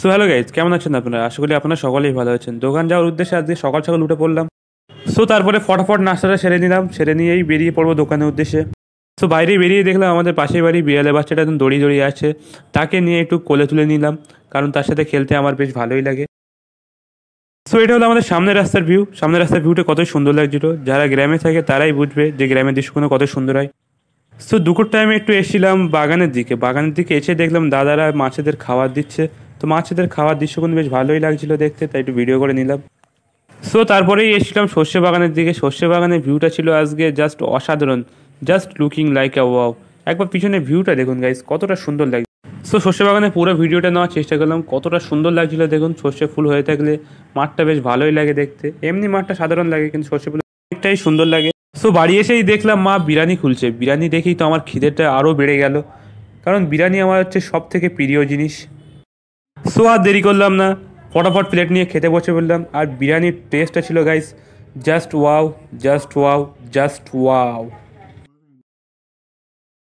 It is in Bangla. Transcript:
সো হ্যালো গাইজ, কেমন আছেন আপনারা? আশা করি আপনারা সকলেই ভালো আছেন। দোকান যাওয়ার উদ্দেশ্যে আজকে সকাল সকাল উঠে পড়লাম। সো তারপরে ফটাফট নাস্তাটা সেরে নিলাম, সেরে নিয়েই বেরিয়ে পড়বো দোকানের উদ্দেশ্যে। সো বাইরে বেরিয়ে দেখলাম আমাদের পাশের বাড়ি বিড়ালের বাচ্চাটা একদম দড়িয়ে আছে। তাকে নিয়ে একটু কোলে তুলে নিলাম, কারণ তার সাথে খেলতে আমার বেশ ভালোই লাগে। সো এটা হলো আমাদের সামনের রাস্তার ভিউ। সামনের রাস্তার ভিউটা কতই সুন্দর লাগছিল। যারা গ্রামে থাকে তারাই বুঝবে যে গ্রামের দৃশ্যগুলো কত সুন্দর হয়। সো দুপুর টাইমে একটু এসেছিলাম বাগানের দিকে এসে দেখলাম দাদারা মাছেদের খাবার দিচ্ছে। তো মাছেদের খাওয়ার দৃশ্যগুলো বেশ ভালোই লাগছিল দেখতে, তাই একটু ভিডিও করে নিলাম। সো তারপরেই এসেছিলাম সর্ষে বাগানের দিকে। সর্ষে বাগানের ভিউটা ছিল আজকে জাস্ট অসাধারণ, জাস্ট লুকিং লাইক আ ওয়াও। একবার পিছনে ভিউটা দেখুন গাইস, কতটা সুন্দর লাগে। সো সর্ষে বাগানের পুরো ভিডিওটা নেওয়ার চেষ্টা করলাম, কতটা সুন্দর লাগছিল দেখুন। সর্ষে ফুল হয়ে থাকলে মাঠটা বেশ ভালোই লাগে দেখতে। এমনি মাঠটা সাধারণ লাগে, কিন্তু সর্ষে ফুল অনেকটাই সুন্দর লাগে। সো বাড়ি এসেই দেখলাম মা বিরিয়ানি খুলছে। বিরিয়ানি দেখেই তো আমার খিদেটা আরও বেড়ে গেল, কারণ বিরিয়ানি আমার হচ্ছে সব থেকে প্রিয় জিনিস। সো আর দেরি করলাম না, ফটাফট প্লেট নিয়ে খেতে বসে বললাম। আর বিরিয়ানির টেস্টটা ছিল guys just wow, just wow, just wow.